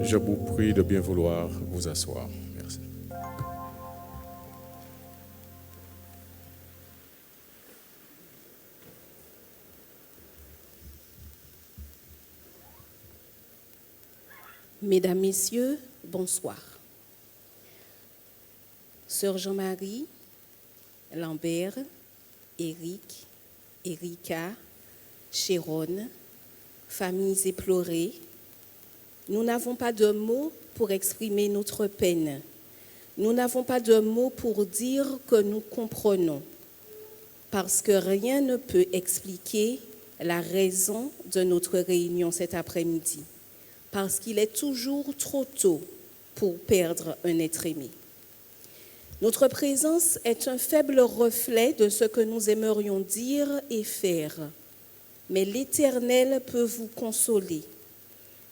Je vous prie de bien vouloir vous asseoir. Merci. Mesdames, Messieurs, bonsoir. Sœur Jean-Marie, Lambert, Éric, Erika, Chéronne, familles éplorées, nous n'avons pas de mots pour exprimer notre peine. Nous n'avons pas de mots pour dire que nous comprenons, parce que rien ne peut expliquer la raison de notre réunion cet après-midi, parce qu'il est toujours trop tôt pour perdre un être aimé. Notre présence est un faible reflet de ce que nous aimerions dire et faire, mais l'Éternel peut vous consoler.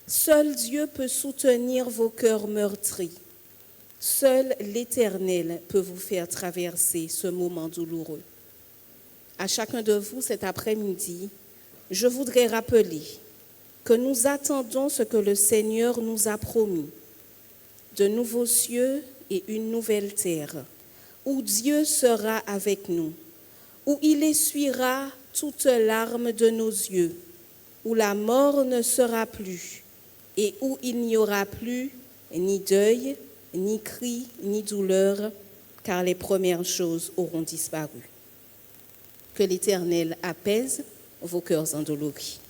Seul Dieu peut soutenir vos cœurs meurtris. Seul l'Éternel peut vous faire traverser ce moment douloureux. À chacun de vous cet après-midi, je voudrais rappeler que nous attendons ce que le Seigneur nous a promis, de nouveaux cieux et une nouvelle terre, où Dieu sera avec nous, où il essuiera toute larme de nos yeux, où la mort ne sera plus, et où il n'y aura plus ni deuil, ni cri, ni douleur, car les premières choses auront disparu. Que l'Éternel apaise vos cœurs endoloris.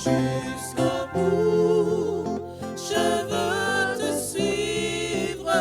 Jusqu'au bout, je veux te suivre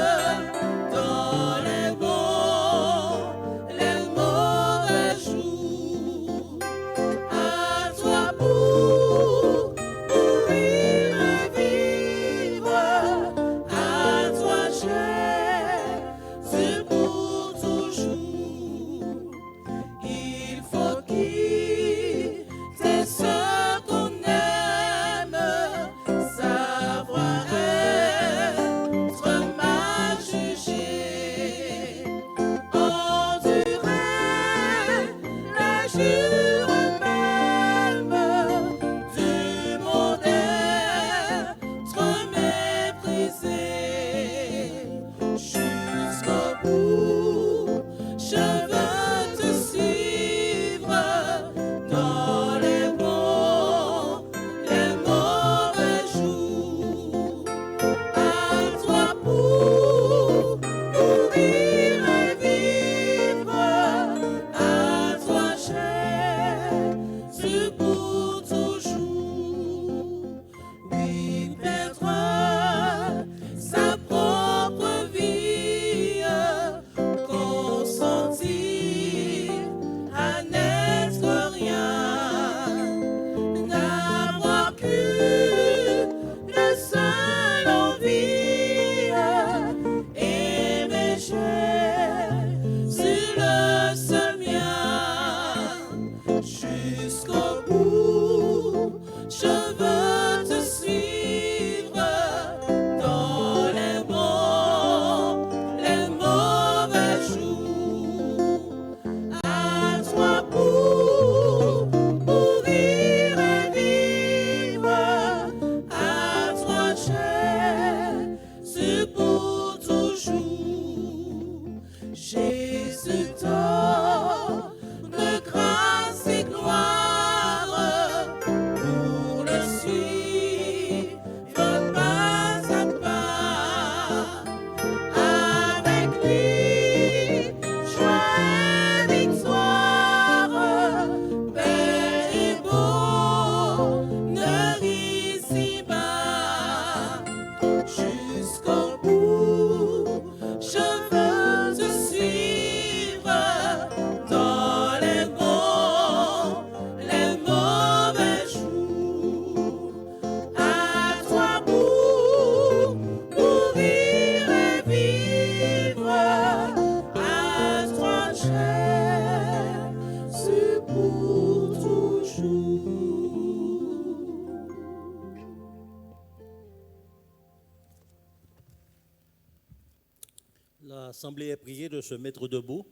L'Assemblée est priée de se mettre debout.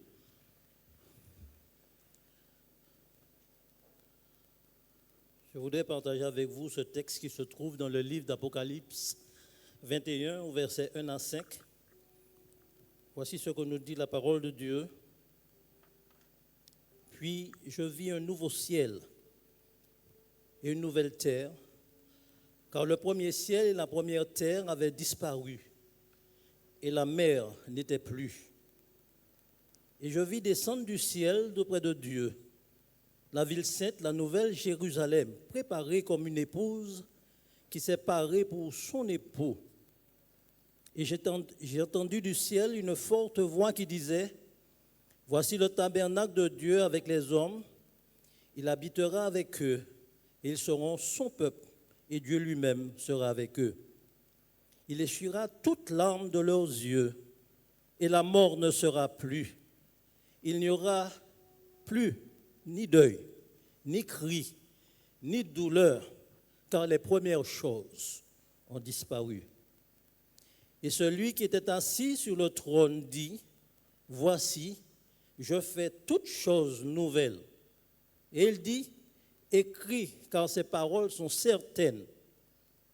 Je voudrais partager avec vous ce texte qui se trouve dans le livre d'Apocalypse 21, au verset 1 à 5. Voici ce que nous dit la parole de Dieu. Puis je vis un nouveau ciel et une nouvelle terre, car le premier ciel et la première terre avaient disparu, et la mer n'était plus. Et je vis descendre du ciel d'auprès de Dieu la ville sainte, la nouvelle Jérusalem, préparée comme une épouse qui s'est parée pour son époux. Et j'ai entendu du ciel une forte voix qui disait, « Voici le tabernacle de Dieu avec les hommes, il habitera avec eux, et ils seront son peuple, et Dieu lui-même sera avec eux. Il essuiera toute larme de leurs yeux, et la mort ne sera plus. Il n'y aura plus ni deuil, ni cri, ni douleur, car les premières choses ont disparu. » Et celui qui était assis sur le trône dit, « Voici, je fais toutes choses nouvelles. » Et il dit, « Écris, car ces paroles sont certaines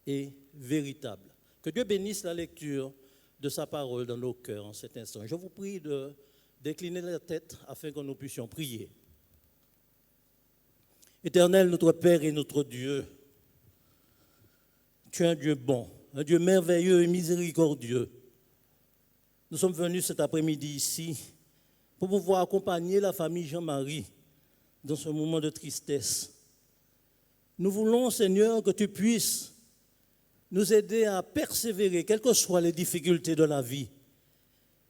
et véritables. » Que Dieu bénisse la lecture de sa parole dans nos cœurs en cet instant. Je vous prie de décliner la tête afin que nous puissions prier. Éternel, notre Père et notre Dieu, tu es un Dieu bon, un Dieu merveilleux et miséricordieux. Nous sommes venus cet après-midi ici pour pouvoir accompagner la famille Jean-Marie dans ce moment de tristesse. Nous voulons, Seigneur, que tu puisses nous aider à persévérer, quelles que soient les difficultés de la vie,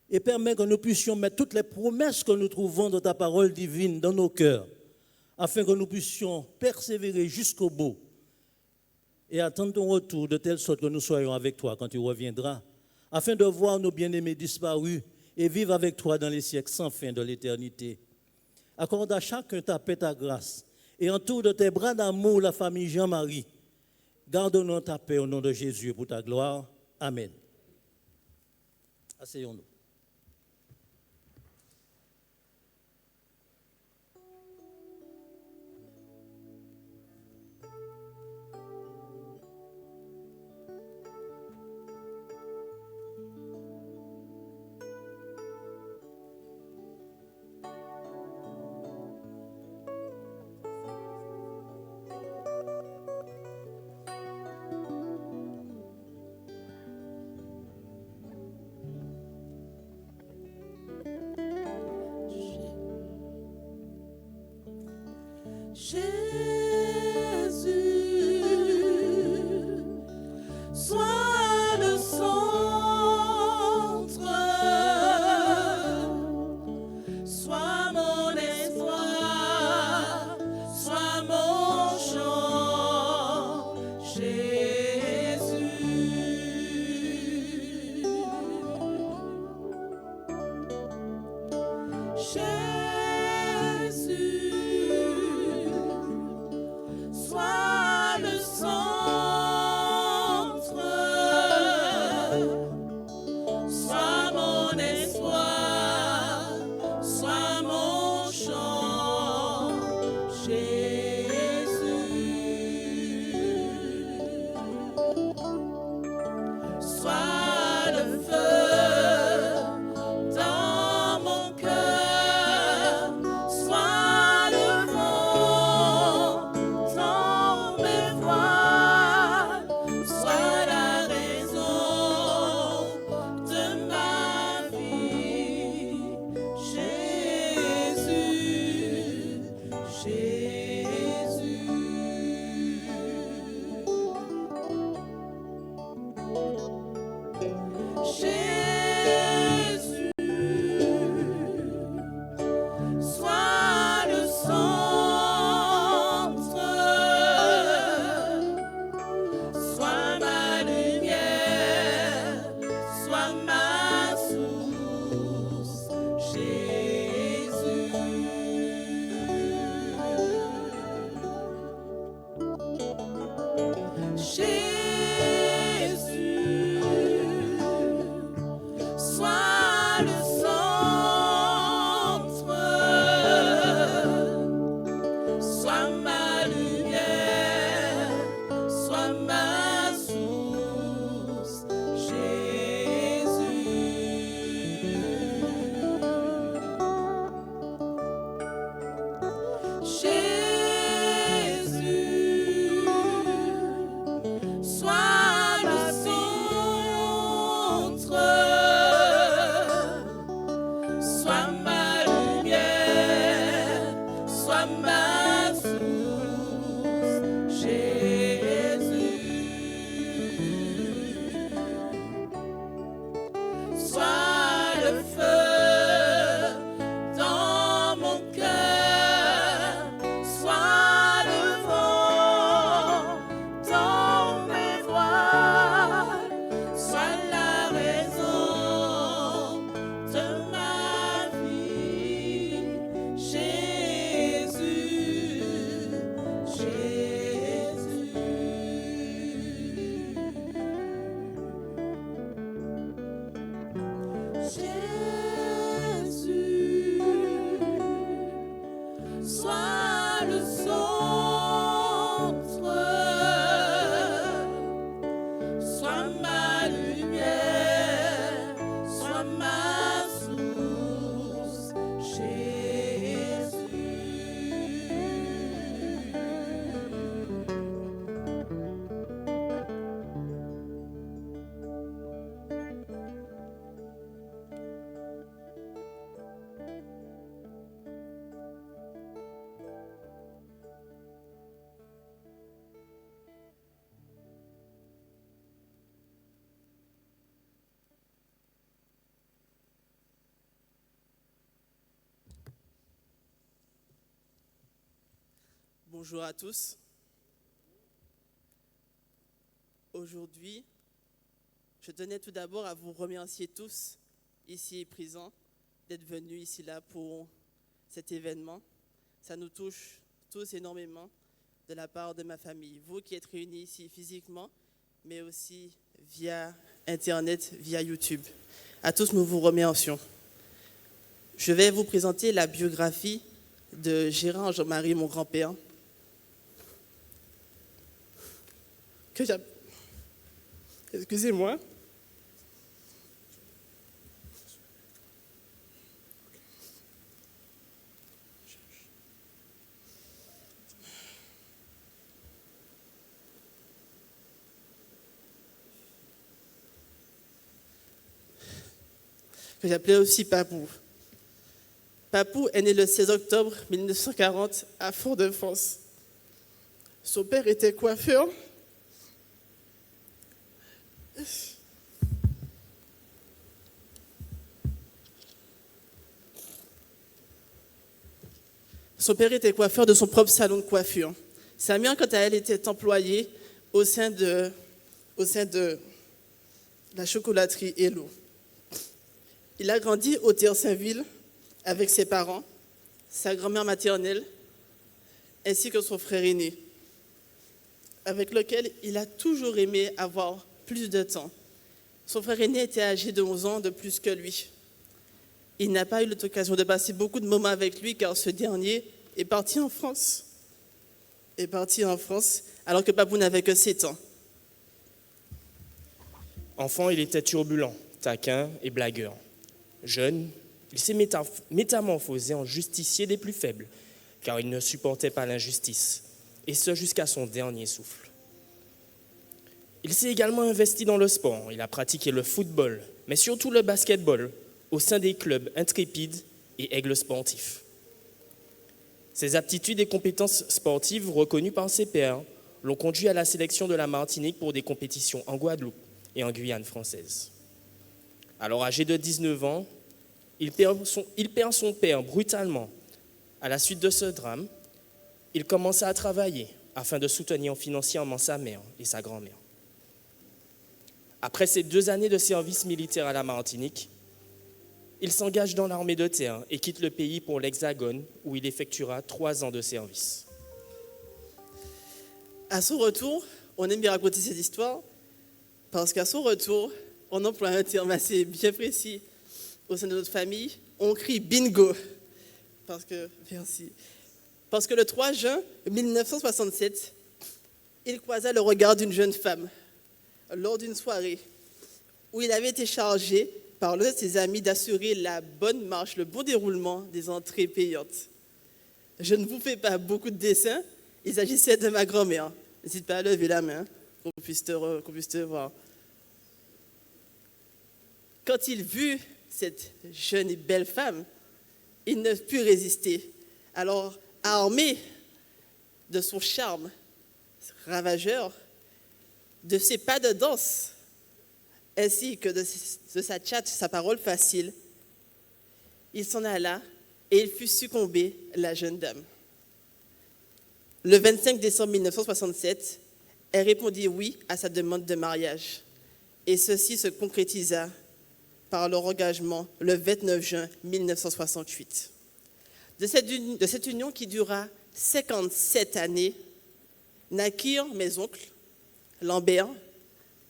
et permettre que nous puissions mettre toutes les promesses que nous trouvons dans ta parole divine dans nos cœurs, afin que nous puissions persévérer jusqu'au bout et attendre ton retour de telle sorte que nous soyons avec toi quand tu reviendras, afin de voir nos bien-aimés disparus et vivre avec toi dans les siècles sans fin de l'éternité. Accorde à chacun ta paix, ta grâce, et entoure de tes bras d'amour la famille Jean-Marie. Garde-nous ta paix au nom de Jésus pour ta gloire. Amen. Asseyons-nous. Jésus, sois le centre, sois mon espoir, sois mon chant, Jésus. Jésus, le centre, sois ma lumière, sois ma source, Jésus. Jésus, sois le centre, sois ma lumière, sois ma source, Jésus. Sois le feu dans mon cœur, sois le vent dans mes voiles, sois la raison de ma vie, Jésus, Jésus. Jésus, sois le centre, sois ma lumière, sois ma source, Jésus. Bonjour à tous. Aujourd'hui, je tenais tout d'abord à vous remercier tous, ici présents, d'être venus ici là pour cet événement. Ça nous touche tous énormément de la part de ma famille. Vous qui êtes réunis ici physiquement, mais aussi via Internet, via YouTube. À tous, nous vous remercions. Je vais vous présenter la biographie de Gérard Jean-Marie, mon grand-père, que j'ai... Excusez-moi. Que j'appelais aussi Papou. Papou est né le 16 octobre 1940 à Fort-de-France. Son père était coiffeur. Son père était coiffeur de son propre salon de coiffure. Sa mère, quant à elle, était employée au sein de la chocolaterie Hello. Il a grandi au Terre-Saint-Ville avec ses parents, sa grand-mère maternelle, ainsi que son frère aîné, avec lequel il a toujours aimé avoir plus de temps. Son frère aîné était âgé de 11 ans de plus que lui. Il n'a pas eu l'occasion de passer beaucoup de moments avec lui car ce dernier est parti en France. Alors que Papou n'avait que 7 ans. Enfant, il était turbulent, taquin et blagueur. Jeune, il s'est métamorphosé en justicier des plus faibles, car il ne supportait pas l'injustice, et ce jusqu'à son dernier souffle. Il s'est également investi dans le sport. Il a pratiqué le football, mais surtout le basketball, au sein des clubs Intrépides et Aigle Sportif. Ses aptitudes et compétences sportives reconnues par ses pairs l'ont conduit à la sélection de la Martinique pour des compétitions en Guadeloupe et en Guyane française. Alors, âgé de 19 ans, il perd son père brutalement. À la suite de ce drame, il commença à travailler afin de soutenir financièrement sa mère et sa grand-mère. Après ses 2 années de service militaire à la Martinique, il s'engage dans l'armée de terre et quitte le pays pour l'Hexagone où il effectuera 3 ans de service. À son retour, on aime bien raconter cette histoire parce qu'à son retour, on emploie un terme assez bien précis au sein de notre famille, on crie bingo. Merci. Parce que le 3 juin 1967, il croisa le regard d'une jeune femme lors d'une soirée où il avait été chargé par l'un de ses amis d'assurer la bonne marche, le bon déroulement des entrées payantes. Je ne vous fais pas beaucoup de dessins, il s'agissait de ma grand-mère. N'hésite pas à lever la main, qu'on puisse te voir. Quand il vit cette jeune et belle femme, il ne put résister. Alors, armé de son charme ravageur, de ses pas de danse, ainsi que de sa tchatche, sa parole facile, il s'en alla et il fut succombé, la jeune dame. Le 25 décembre 1967, elle répondit oui à sa demande de mariage. Et ceci se concrétisa par leur engagement le 29 juin 1968. De cette union qui dura 57 années, naquirent mes oncles, Lambert,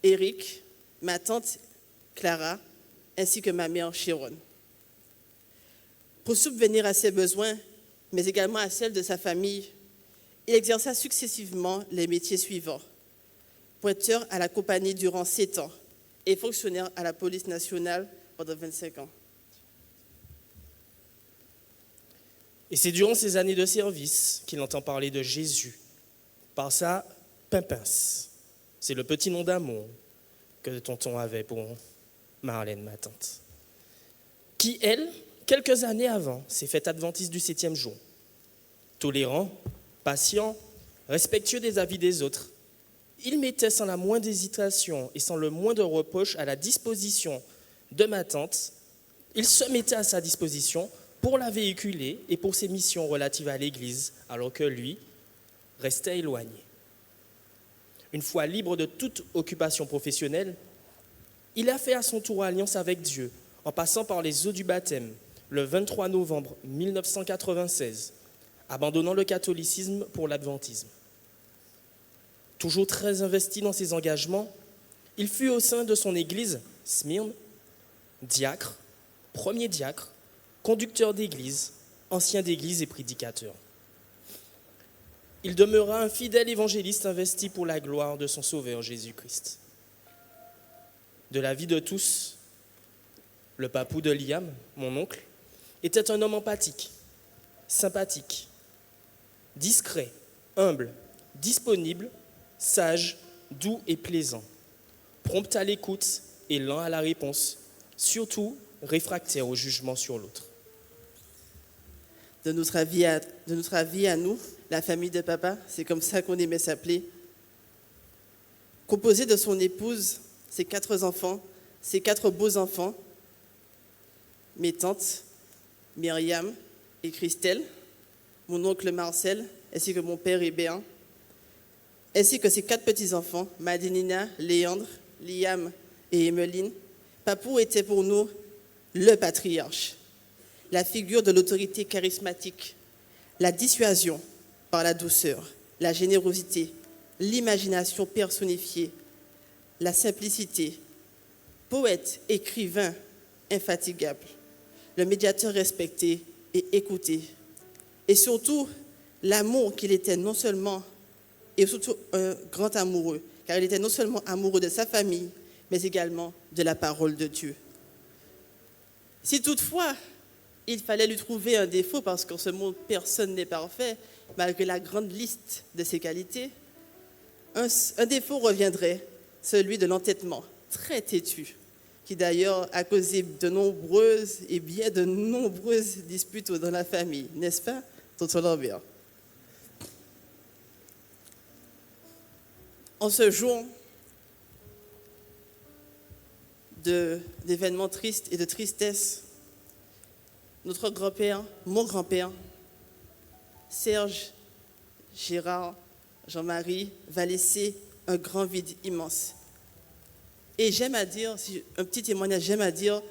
Éric, ma tante Clara, ainsi que ma mère Chiron. Pour subvenir à ses besoins, mais également à celles de sa famille, il exerça successivement les métiers suivants. Pointeur à la compagnie durant 7 ans et fonctionnaire à la police nationale pendant 25 ans. Et c'est durant ces années de service qu'il entend parler de Jésus, par sa Pimpince. C'est le petit nom d'amour que tonton avait pour Marlène, ma tante, qui, elle, quelques années avant, s'est faite adventiste du 7e jour. Tolérant, patient, respectueux des avis des autres, il mettait sans la moindre hésitation et sans le moindre reproche à la disposition de ma tante, il se mettait à sa disposition pour la véhiculer et pour ses missions relatives à l'Église, alors que lui restait éloigné. Une fois libre de toute occupation professionnelle, il a fait à son tour alliance avec Dieu, en passant par les eaux du baptême, le 23 novembre 1996, abandonnant le catholicisme pour l'adventisme. Toujours très investi dans ses engagements, il fut au sein de son église, Smyrne, diacre, premier diacre, conducteur d'église, ancien d'église et prédicateur. Il demeura un fidèle évangéliste investi pour la gloire de son Sauveur Jésus-Christ. De la vie de tous, le papou de Liam, mon oncle, était un homme empathique, sympathique, discret, humble, disponible, sage, doux et plaisant, prompt à l'écoute et lent à la réponse, surtout réfractaire au jugement sur l'autre. De notre avis à nous, la famille de papa, c'est comme ça qu'on aimait s'appeler, composée de son épouse, ses 4 enfants, ses 4 beaux enfants, mes tantes, Myriam et Christelle, mon oncle Marcel, ainsi que mon père Hébert, ainsi que ses 4 petits-enfants, Madinina, Léandre, Liam et Emeline. Papou était pour nous le patriarche, la figure de l'autorité charismatique, la dissuasion par la douceur, la générosité, l'imagination personnifiée, la simplicité, poète, écrivain infatigable, le médiateur respecté et écouté, et surtout l'amour qu'il était non seulement, et surtout un grand amoureux, car il était non seulement amoureux de sa famille, mais également de la parole de Dieu. Si toutefois, il fallait lui trouver un défaut, parce qu'en ce monde, personne n'est parfait, malgré la grande liste de ses qualités, un défaut reviendrait, celui de l'entêtement, très têtu, qui d'ailleurs a causé de nombreuses disputes dans la famille, n'est-ce pas, tonton Lambert? En ce jour d'événements tristes et de tristesse, notre grand-père, mon grand-père, Serge, Gérard, Jean-Marie, va laisser un grand vide immense. Et j'aime à dire, un petit témoignage, j'aime à dire,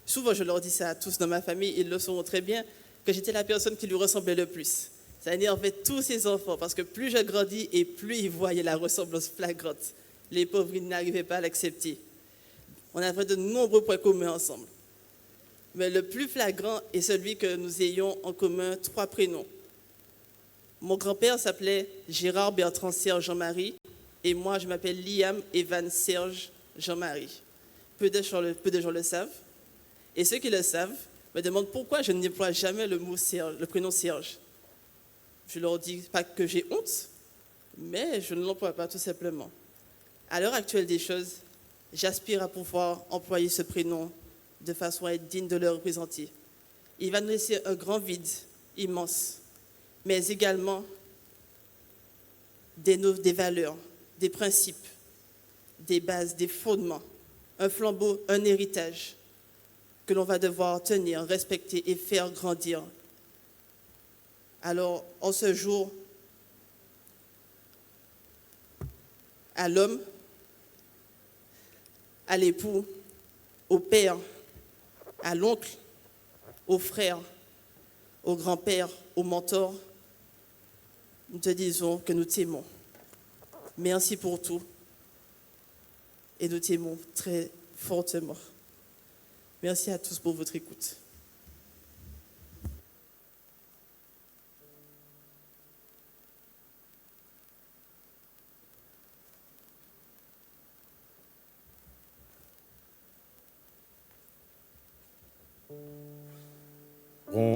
souvent je leur dis ça à tous dans ma famille, ils le sauront très bien, que j'étais la personne qui lui ressemblait le plus. Ça énervait tous ses enfants, parce que plus je grandis et plus ils voyaient la ressemblance flagrante. Les pauvres, ils n'arrivaient pas à l'accepter. On avait de nombreux points communs ensemble. Mais le plus flagrant est celui que nous ayons en commun 3 prénoms. Mon grand-père s'appelait Gérard Bertrand Serge Jean-Marie et moi je m'appelle Liam Evan Serge Jean-Marie. Peu de gens le savent. Et ceux qui le savent me demandent pourquoi je n'emploie jamais le prénom Serge. Je leur dis pas que j'ai honte, mais je ne l'emploie pas tout simplement. À l'heure actuelle des choses, j'aspire à pouvoir employer ce prénom de façon à être digne de le représenter. Il va nous laisser un grand vide, immense, mais également des valeurs, des principes, des bases, des fondements, un flambeau, un héritage que l'on va devoir tenir, respecter et faire grandir. Alors, en ce jour, à l'homme, à l'époux, au père, à l'oncle, au frère, au grand-père, au mentor, nous te disons que nous t'aimons. Merci pour tout et nous t'aimons très fortement. Merci à tous pour votre écoute.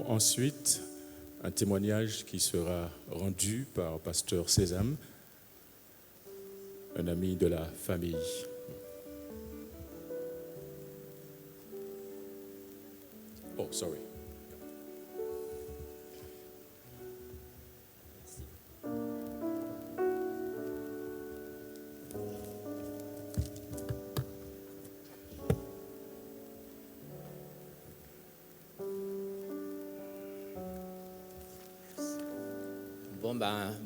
Ensuite, un témoignage qui sera rendu par pasteur Sésame, un ami de la famille. Oh, sorry.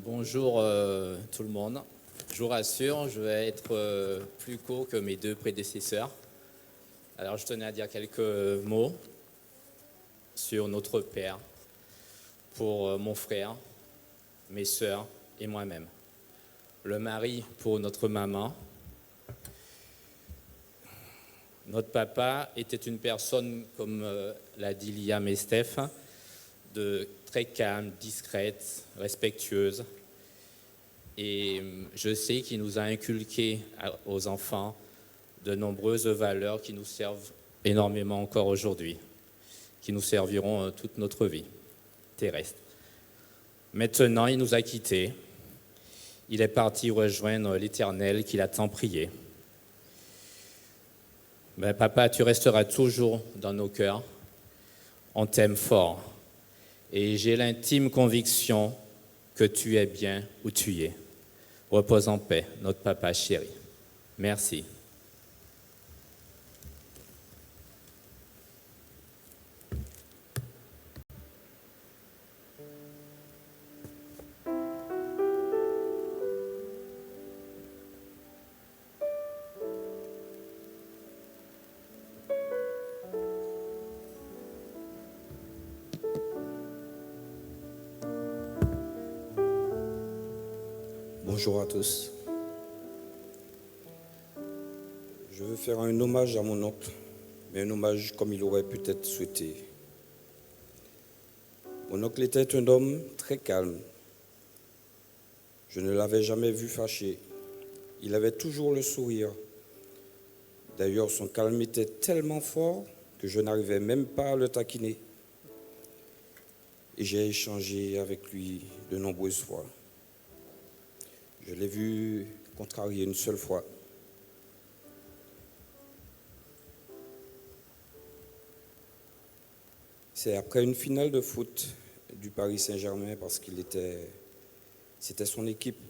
Bonjour tout le monde. Je vous rassure, je vais être plus court que mes 2 prédécesseurs. Alors je tenais à dire quelques mots sur notre Père, pour mon frère, mes sœurs et moi-même. Le mari pour notre maman. Notre papa était une personne, comme l'a dit Liam et Steph, de très calme, discrète, respectueuse. Et je sais qu'il nous a inculqué aux enfants de nombreuses valeurs qui nous servent énormément encore aujourd'hui, qui nous serviront toute notre vie terrestre. Maintenant, il nous a quittés. Il est parti rejoindre l'Éternel qu'il a tant prié. Mais papa, tu resteras toujours dans nos cœurs. On t'aime fort. Et j'ai l'intime conviction que tu es bien où tu es. Repose en paix, notre papa chéri. Merci. Bonjour à tous. Je veux faire un hommage à mon oncle, mais un hommage comme il aurait peut-être souhaité. Mon oncle était un homme très calme. Je ne l'avais jamais vu fâché. Il avait toujours le sourire. D'ailleurs, son calme était tellement fort que je n'arrivais même pas à le taquiner. Et j'ai échangé avec lui de nombreuses fois. Je l'ai vu contrarié une seule fois. C'est après une finale de foot du Paris Saint-Germain parce c'était son équipe.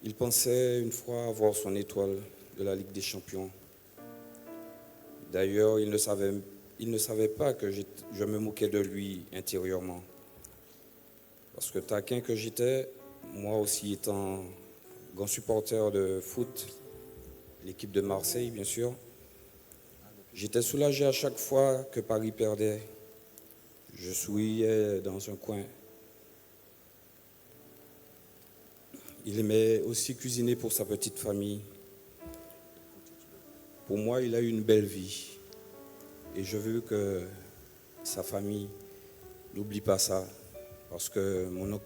Il pensait une fois avoir son étoile de la Ligue des Champions. D'ailleurs, il ne savait pas que je me moquais de lui intérieurement. Parce que taquin que j'étais, moi aussi étant grand supporter de foot, l'équipe de Marseille bien sûr, j'étais soulagé à chaque fois que Paris perdait. Je souriais dans un coin. Il aimait aussi cuisiner pour sa petite famille. Pour moi, il a eu une belle vie. Et je veux que sa famille n'oublie pas ça. Parce que mon oncle,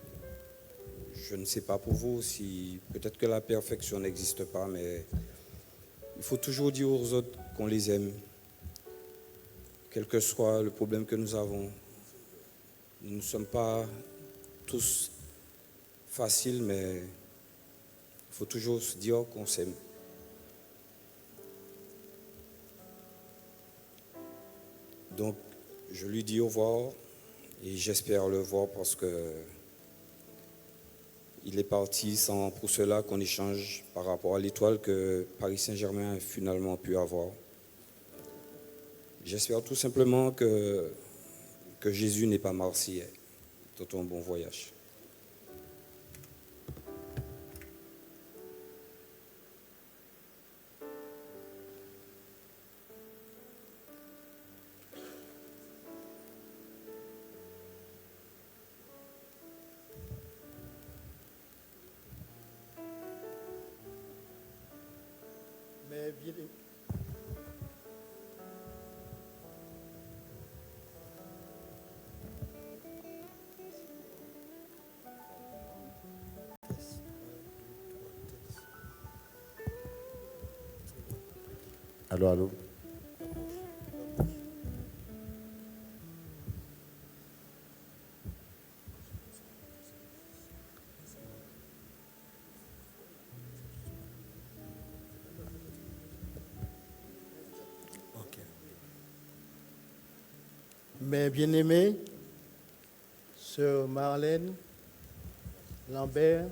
je ne sais pas pour vous si peut-être que la perfection n'existe pas, mais il faut toujours dire aux autres qu'on les aime. Quel que soit le problème que nous avons, nous ne sommes pas tous faciles, mais il faut toujours se dire qu'on s'aime. Donc, je lui dis au revoir et j'espère le voir parce que il est parti sans pour cela qu'on échange par rapport à l'étoile que Paris Saint-Germain a finalement pu avoir. J'espère tout simplement que Jésus n'est pas marseillais. Tonton, bon voyage. Mais bien, Allô, allô. ok. Mes bien-aimés, sœur Marlène, Lambert,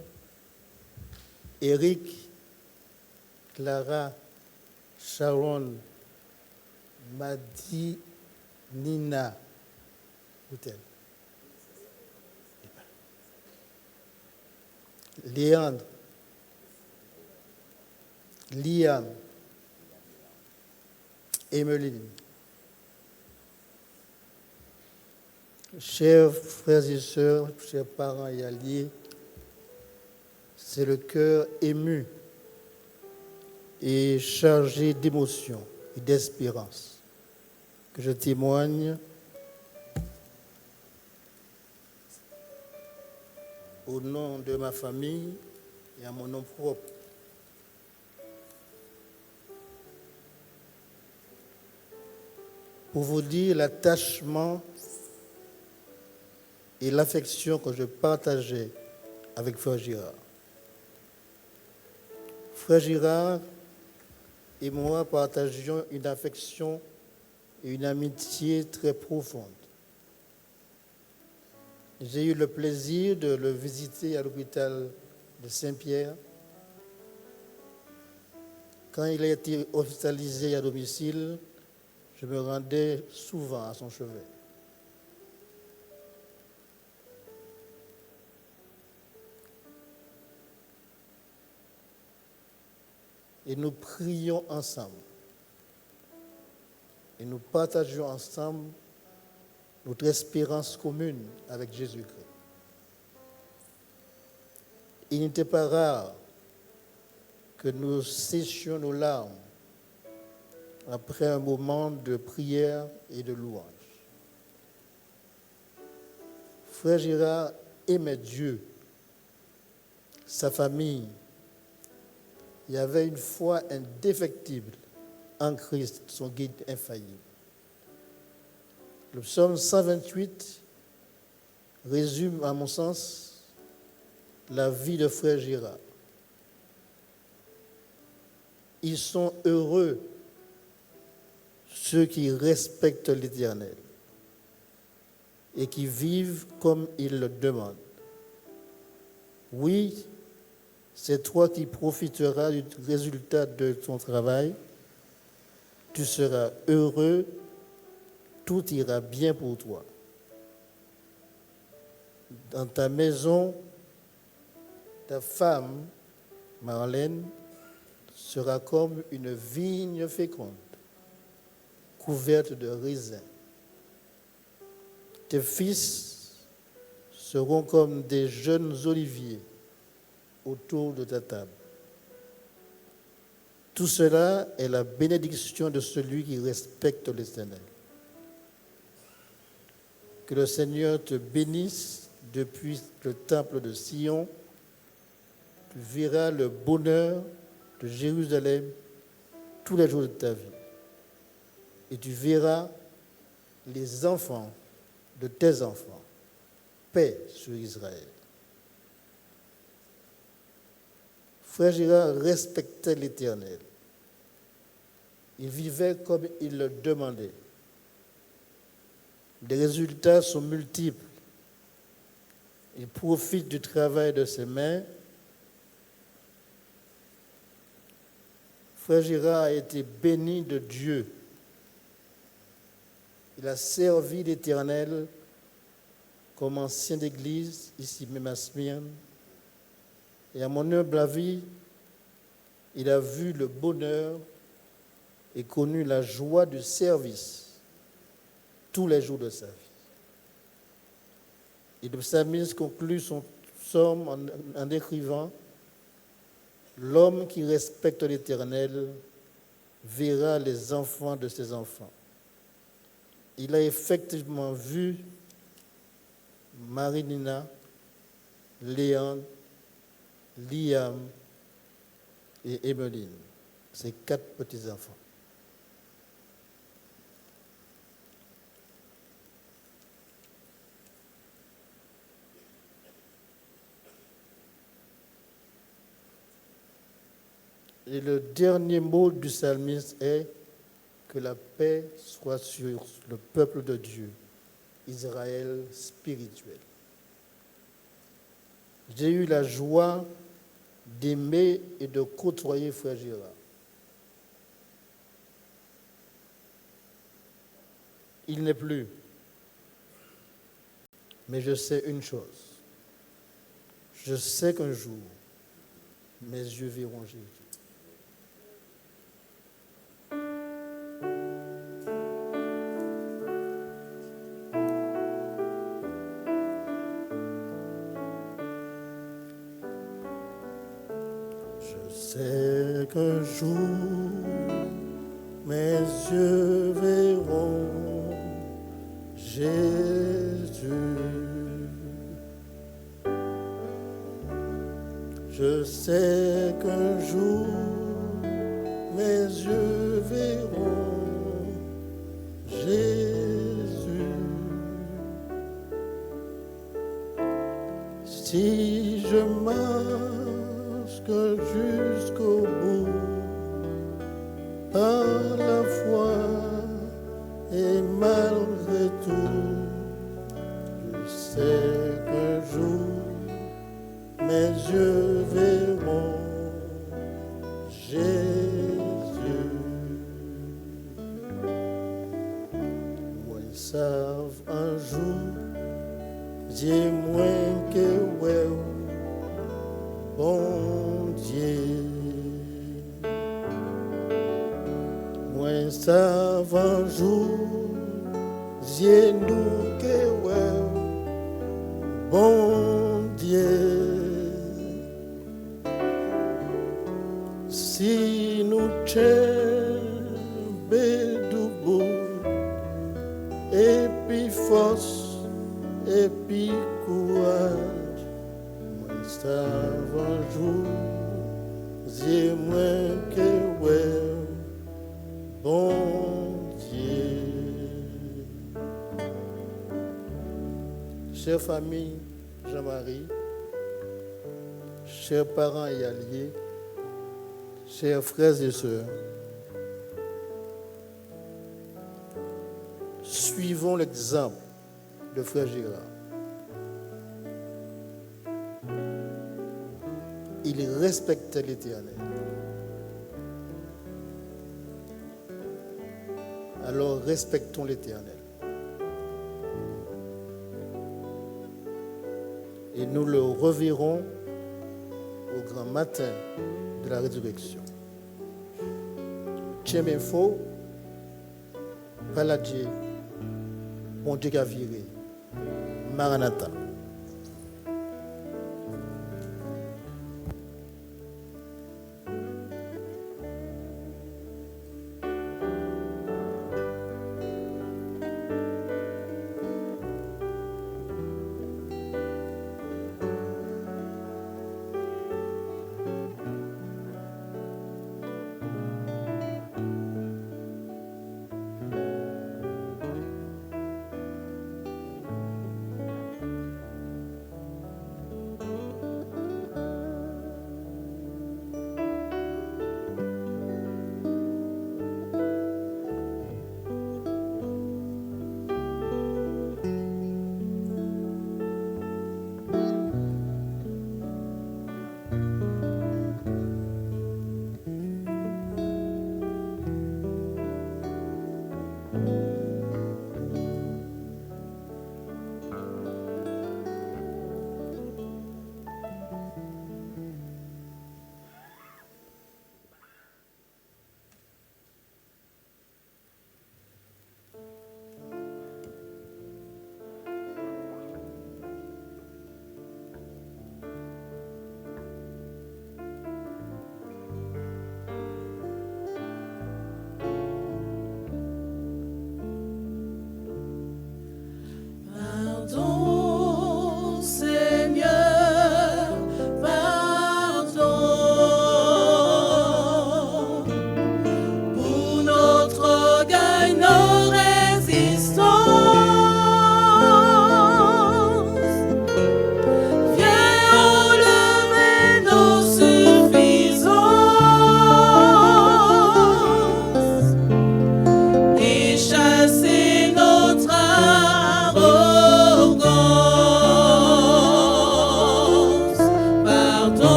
Eric, Clara, Sharon, Madi, Nina, Boutel, Léandre, Liam, Emeline, chers frères et sœurs, chers parents et alliés, c'est le cœur ému et chargé d'émotion et d'espérance que je témoigne au nom de ma famille et à mon nom propre. Pour vous dire l'attachement et l'affection que je partageais avec Frère Girard. Frère Girard et moi partagions une affection et une amitié très profonde. J'ai eu le plaisir de le visiter à l'hôpital de Saint-Pierre. Quand il a été hospitalisé à domicile, je me rendais souvent à son chevet. Et nous prions ensemble. Et nous partageons ensemble notre espérance commune avec Jésus-Christ. Il n'était pas rare que nous séchions nos larmes après un moment de prière et de louange. Frère Girard aimait Dieu, sa famille. Il y avait une foi indéfectible en Christ, son guide infaillible. Le psaume 128 résume, à mon sens, la vie de Frère Girard. Ils sont heureux, ceux qui respectent l'Éternel et qui vivent comme il le demande. Oui, c'est toi qui profiteras du résultat de ton travail. Tu seras heureux, tout ira bien pour toi. Dans ta maison, ta femme, Marlène, sera comme une vigne féconde, couverte de raisins. Tes fils seront comme des jeunes oliviers autour de ta table. Tout cela est la bénédiction de celui qui respecte l'Éternel. Que le Seigneur te bénisse depuis le temple de Sion. Tu verras le bonheur de Jérusalem tous les jours de ta vie. Et tu verras les enfants de tes enfants. Paix sur Israël. Frère Gérard respectait l'Éternel. Il vivait comme il le demandait. Les résultats sont multiples. Il profite du travail de ses mains. Frère Gérard a été béni de Dieu. Il a servi l'Éternel comme ancien d'église, ici même à Smyrne. Et à mon humble avis, il a vu le bonheur et connu la joie du service tous les jours de sa vie. Et le psalmiste conclut son psaume en écrivant « L'homme qui respecte l'Éternel verra les enfants de ses enfants. » Il a effectivement vu Marie-Nina, Léon, Liam et Emeline, ses 4 petits-enfants. Et le dernier mot du psalmiste est que la paix soit sur le peuple de Dieu, Israël spirituel. J'ai eu la joie d'aimer et de côtoyer Frère Gérard. Il n'est plus. Mais je sais une chose. Je sais qu'un jour, mes yeux verront Jésus. Je sais qu'un jour, mes yeux verront Jésus. Je sais qu'un jour, mes yeux verront Jésus. Si je marche jusqu'au bout, par la foi et malgré tout, je sais qu'un jour mes yeux verront Jésus. Moi, ils savent un jour, j'ai moins que ouais, bon Dieu. Moi, ils savent un jour, j'ai nous que ouais, bon Dieu. Si nous tiens debout, et puis force, et puis courage, moi savent un jour, j'ai moins que ouais, bon Dieu. Chère famille Jean-Marie, chers parents et alliés, chers frères et sœurs, suivons l'exemple de Frère Gérard. Il respectait l'Éternel. Alors respectons l'Éternel. Et nous le reverrons au grand matin de la résurrection. Tiens faux, Paladie, mon Dieu qui a viré, Maranatha.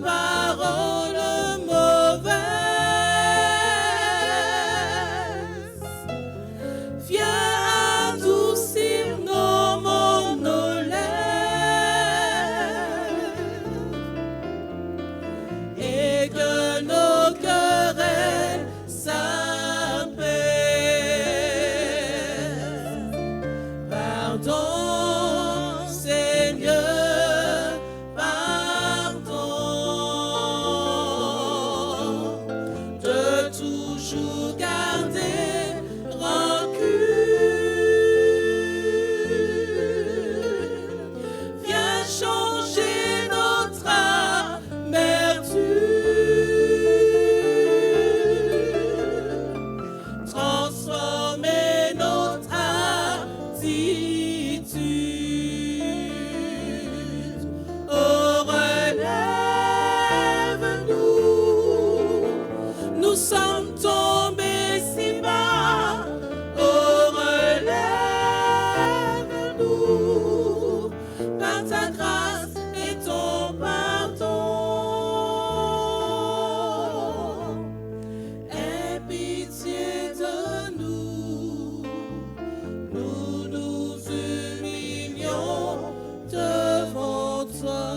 paroles mauvaises. Viens adoucir nos monolèves et que nos querelles s'apaisent. Pardon, Seigneur, pardon de toujours garder rancune. Viens changer notre amertume, transformer notre attitude. Oh, relève-nous, nous sommes tombés si bas. Oh, relève-nous par ta grâce et ton pardon. Aie pitié de nous, nous nous humilions devant toi.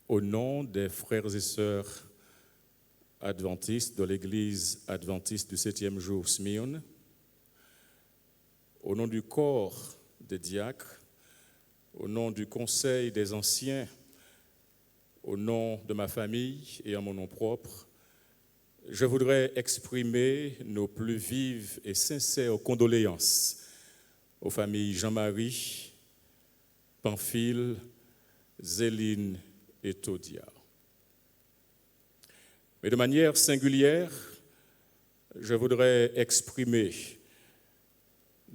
Au nom des frères et sœurs adventistes de l'Église adventiste du 7e jour Smyrne, au nom du corps des diacres, au nom du conseil des anciens, au nom de ma famille et en mon nom propre, je voudrais exprimer nos plus vives et sincères condoléances aux familles Jean-Marie, Pamphile, Zéline et Todia. Mais de manière singulière, je voudrais exprimer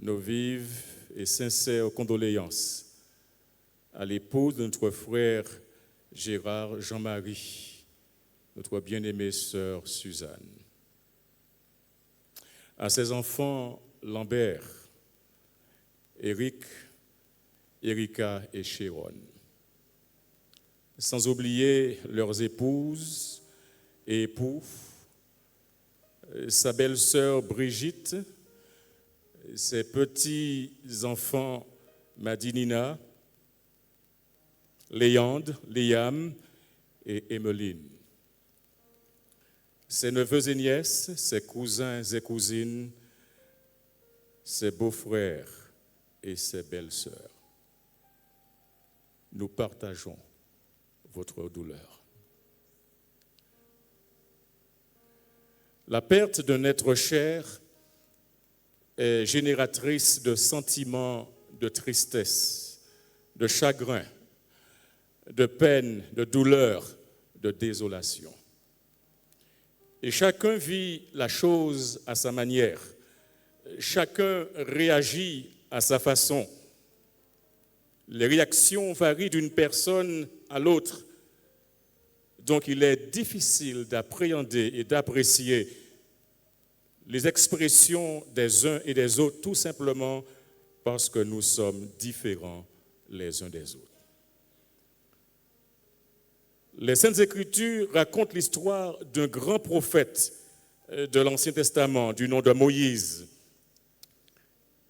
nos vives et sincères condoléances à l'épouse de notre frère Gérard Jean-Marie, notre bien-aimée sœur Suzanne, à ses enfants Lambert, Éric, Erika et Chéron, sans oublier leurs épouses et époux, sa belle-sœur Brigitte, ses petits-enfants Madinina, Léandre, Liam et Emmeline, ses neveux et nièces, ses cousins et cousines, ses beaux-frères et ses belles-sœurs. Nous partageons votre douleur. La perte d'un être cher est génératrice de sentiments de tristesse, de chagrin, de peine, de douleur, de désolation. Et chacun vit la chose à sa manière. Chacun réagit à sa façon. Les réactions varient d'une personne à l'autre. Donc il est difficile d'appréhender et d'apprécier les expressions des uns et des autres, tout simplement parce que nous sommes différents les uns des autres. Les Saintes Écritures racontent l'histoire d'un grand prophète de l'Ancien Testament, du nom de Moïse.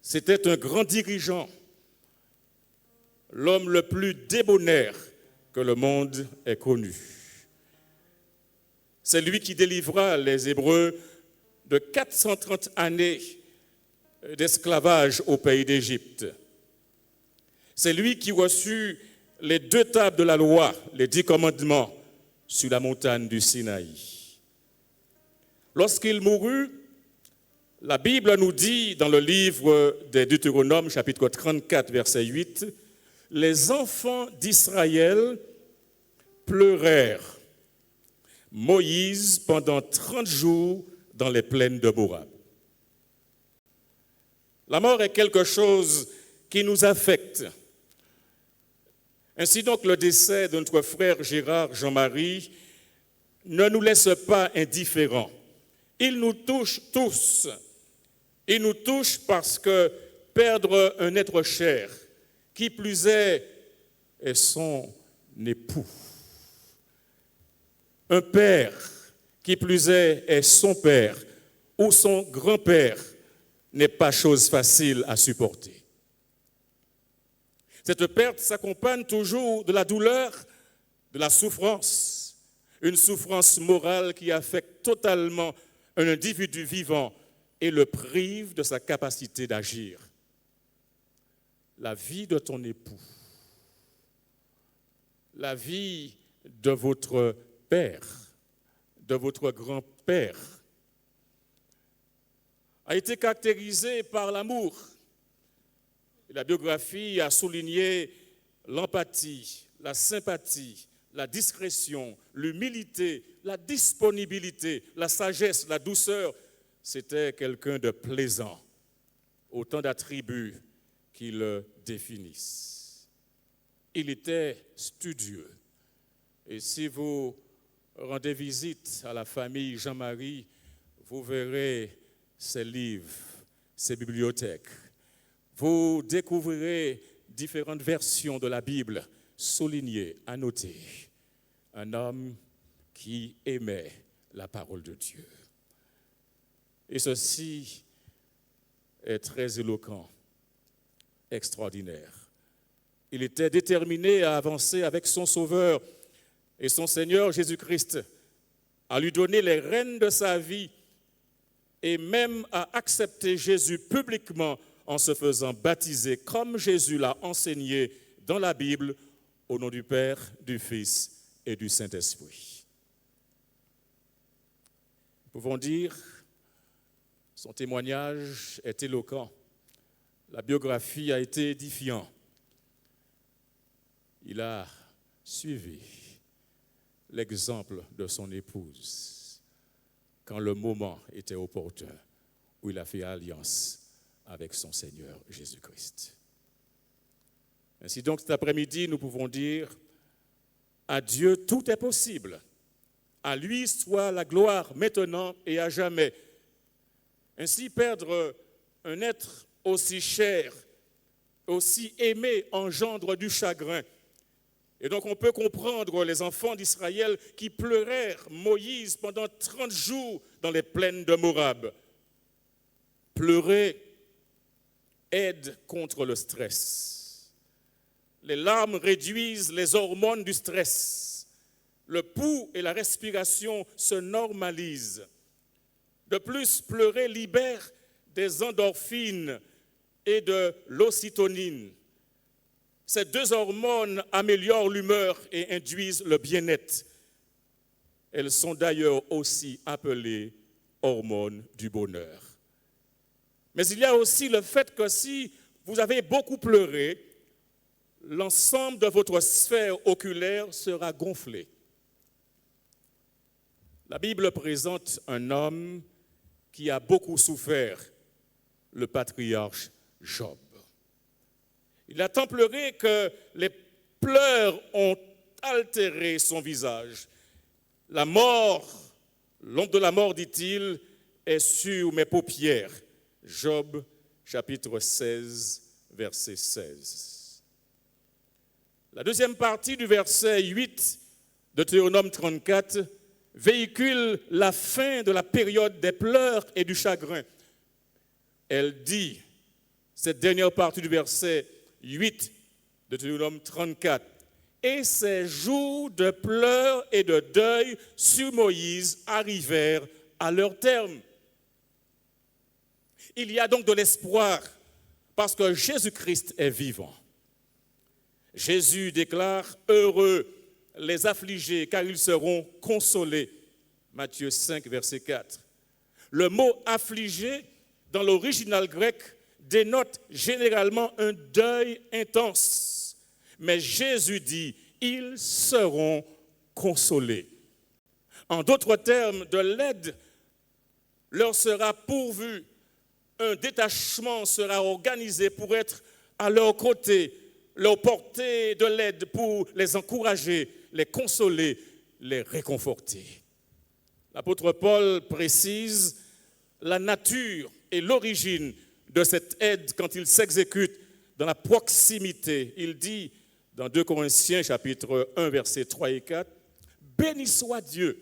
C'était un grand dirigeant, l'homme le plus débonnaire que le monde ait connu. C'est lui qui délivra les Hébreux de 430 années d'esclavage au pays d'Égypte. C'est lui qui reçut les 2 tables de la loi, les 10 commandements, sur la montagne du Sinaï. Lorsqu'il mourut, la Bible nous dit dans le livre des Deutéronomes, chapitre 34, verset 8, « Les enfants d'Israël pleurèrent Moïse pendant 30 jours dans les plaines de Moab. » La mort est quelque chose qui nous affecte. Ainsi donc, le décès de notre frère Gérard Jean-Marie ne nous laisse pas indifférents. Il nous touche tous. Il nous touche parce que perdre un être cher, qui plus est son époux. Un père, qui plus est son père ou son grand-père, n'est pas chose facile à supporter. Cette perte s'accompagne toujours de la douleur, de la souffrance, une souffrance morale qui affecte totalement un individu vivant et le prive de sa capacité d'agir. La vie de ton époux, la vie de votre père, de votre grand-père, a été caractérisée par l'amour. Et la biographie a souligné l'empathie, la sympathie, la discrétion, l'humilité, la disponibilité, la sagesse, la douceur. C'était quelqu'un de plaisant, autant d'attributs qui le définissent. Il était studieux. Et si vous rendez visite à la famille Jean-Marie, vous verrez ses livres, ses bibliothèques. Vous découvrirez différentes versions de la Bible soulignées, annotées. Un homme qui aimait la parole de Dieu. Et ceci est très éloquent, extraordinaire. Il était déterminé à avancer avec son Sauveur et son Seigneur Jésus-Christ, à lui donner les rênes de sa vie et même à accepter Jésus publiquement en se faisant baptiser comme Jésus l'a enseigné dans la Bible au nom du Père, du Fils et du Saint-Esprit. Nous pouvons dire, son témoignage est éloquent, la biographie a été édifiante. Il a suivi l'exemple de son épouse quand le moment était opportun, où il a fait alliance avec son Seigneur Jésus-Christ. Ainsi donc, cet après-midi, nous pouvons dire, à Dieu tout est possible. À lui soit la gloire maintenant et à jamais. Ainsi, perdre un être aussi cher, aussi aimé, engendre du chagrin. Et donc, on peut comprendre les enfants d'Israël qui pleurèrent Moïse pendant 30 jours dans les plaines de Moab. Pleurer aide contre le stress. Les larmes réduisent les hormones du stress. Le pouls et la respiration se normalisent. De plus, pleurer libère des endorphines et de l'ocytonine. Ces deux hormones améliorent l'humeur et induisent le bien-être. Elles sont d'ailleurs aussi appelées hormones du bonheur. Mais il y a aussi le fait que si vous avez beaucoup pleuré, l'ensemble de votre sphère oculaire sera gonflé. La Bible présente un homme qui a beaucoup souffert, le patriarche Job. Il a tant pleuré que les pleurs ont altéré son visage. La mort, l'ombre de la mort, dit-il, est sur mes paupières. Job, chapitre 16, verset 16. La deuxième partie du verset 8 de Deutéronome 34 véhicule la fin de la période des pleurs et du chagrin. Elle dit, cette dernière partie du verset 8 de Deutéronome 34, « Et ces jours de pleurs et de deuil sur Moïse arrivèrent à leur terme. » Il y a donc de l'espoir parce que Jésus-Christ est vivant. Jésus déclare, « Heureux les affligés, car ils seront consolés. » Matthieu 5, verset 4. Le mot affligé, dans l'original grec, dénote généralement un deuil intense. Mais Jésus dit, ils seront consolés. En d'autres termes, de l'aide leur sera pourvue. Un détachement sera organisé pour être à leur côté, leur porter de l'aide pour les encourager, les consoler, les réconforter. L'apôtre Paul précise la nature et l'origine de cette aide quand il s'exécute dans la proximité. Il dit dans 2 Corinthiens chapitre 1 versets 3 et 4, « Béni soit Dieu,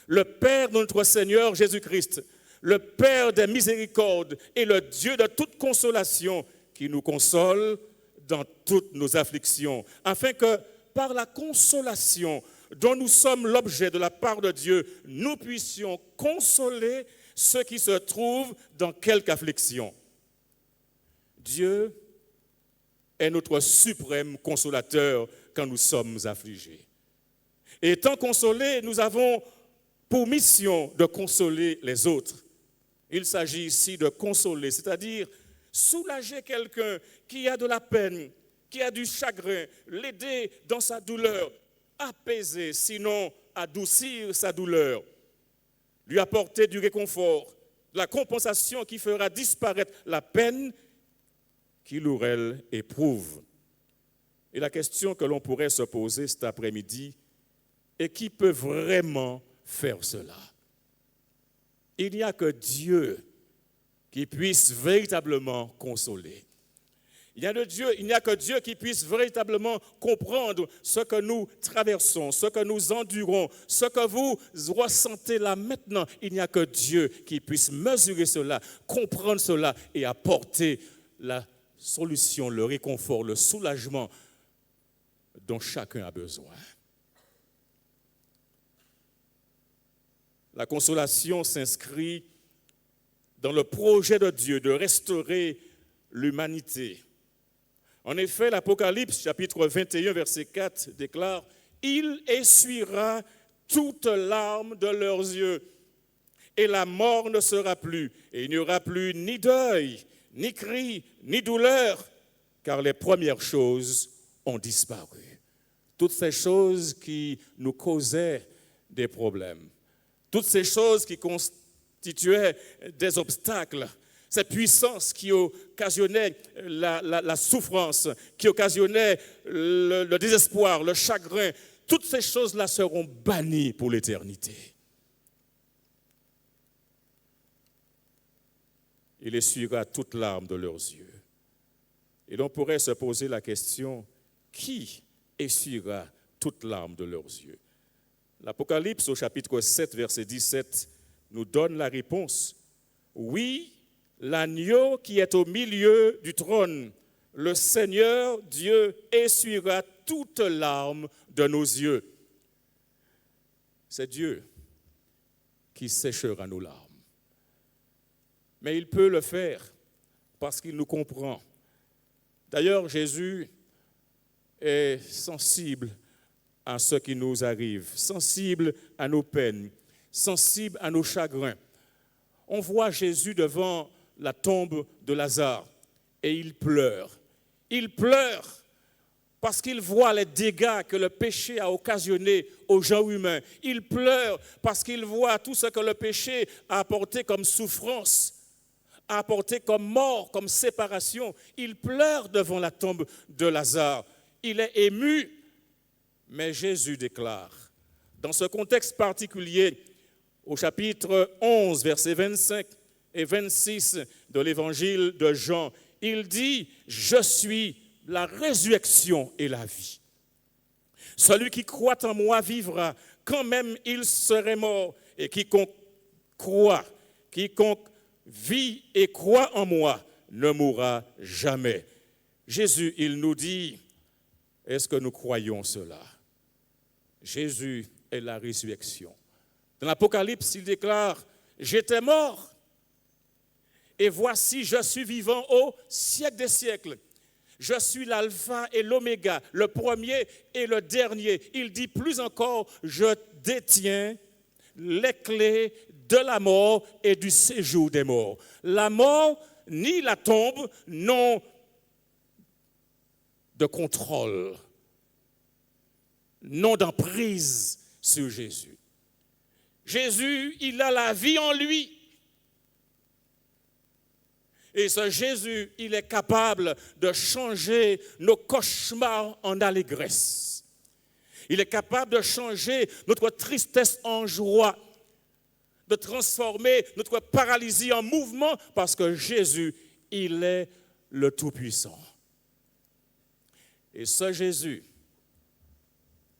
le Père de notre Seigneur Jésus-Christ, le Père des miséricordes et le Dieu de toute consolation qui nous console dans toutes nos afflictions, afin que par la consolation dont nous sommes l'objet de la part de Dieu, nous puissions consoler ceux qui se trouvent dans quelque affliction. » Dieu est notre suprême consolateur quand nous sommes affligés. Et étant consolés, nous avons pour mission de consoler les autres. Il s'agit ici de consoler, c'est-à-dire soulager quelqu'un qui a de la peine, qui a du chagrin, l'aider dans sa douleur, apaiser, sinon adoucir sa douleur, lui apporter du réconfort, de la compensation qui fera disparaître la peine qu'il ou elle éprouve. Et la question que l'on pourrait se poser cet après-midi est qui peut vraiment faire cela? Il n'y a que Dieu qui puisse véritablement consoler. Il n'y a que Dieu qui puisse véritablement comprendre ce que nous traversons, ce que nous endurons, ce que vous ressentez là maintenant. Il n'y a que Dieu qui puisse mesurer cela, comprendre cela et apporter la solution, le réconfort, le soulagement dont chacun a besoin. La consolation s'inscrit dans le projet de Dieu de restaurer l'humanité. En effet, l'Apocalypse, chapitre 21, verset 4, déclare « Il essuiera toutes larmes de leurs yeux, et la mort ne sera plus, et il n'y aura plus ni deuil, ni cri, ni douleur, car les premières choses ont disparu. » Toutes ces choses qui nous causaient des problèmes, toutes ces choses qui constituaient des obstacles, ces puissances qui occasionnaient la souffrance, qui occasionnaient le désespoir, le chagrin, toutes ces choses-là seront bannies pour l'éternité. Il essuiera toute larme de leurs yeux. Et l'on pourrait se poser la question, qui essuiera toute larme de leurs yeux? L'Apocalypse au chapitre 7, verset 17, nous donne la réponse. Oui, l'agneau qui est au milieu du trône, le Seigneur Dieu essuiera toute larme de nos yeux. C'est Dieu qui séchera nos larmes. Mais il peut le faire parce qu'il nous comprend. D'ailleurs, Jésus est sensible à ce qui nous arrive, sensible à nos peines, sensible à nos chagrins. On voit Jésus devant la tombe de Lazare et il pleure. Il pleure parce qu'il voit les dégâts que le péché a occasionnés aux gens humains. Il pleure parce qu'il voit tout ce que le péché a apporté comme souffrance, a apporté comme mort, comme séparation. Il pleure devant la tombe de Lazare. Il est ému, mais Jésus déclare, dans ce contexte particulier, au chapitre 11, versets 25 et 26 de l'évangile de Jean, il dit « Je suis la résurrection et la vie. Celui qui croit en moi vivra, quand même il serait mort, et quiconque vit et croit en moi, ne mourra jamais. » Jésus, il nous dit, est-ce que nous croyons cela? Jésus est la résurrection. Dans l'Apocalypse, il déclare, j'étais mort, et voici, je suis vivant au siècle des siècles. Je suis l'alpha et l'oméga, le premier et le dernier. Il dit plus encore, je détiens les clés de la mort et du séjour des morts. La mort ni la tombe n'ont de contrôle, n'ont d'emprise sur Jésus. Jésus, il a la vie en lui. Et ce Jésus, il est capable de changer nos cauchemars en allégresse. Il est capable de changer notre tristesse en joie, de transformer notre paralysie en mouvement, parce que Jésus, il est le Tout-Puissant. Et ce Jésus,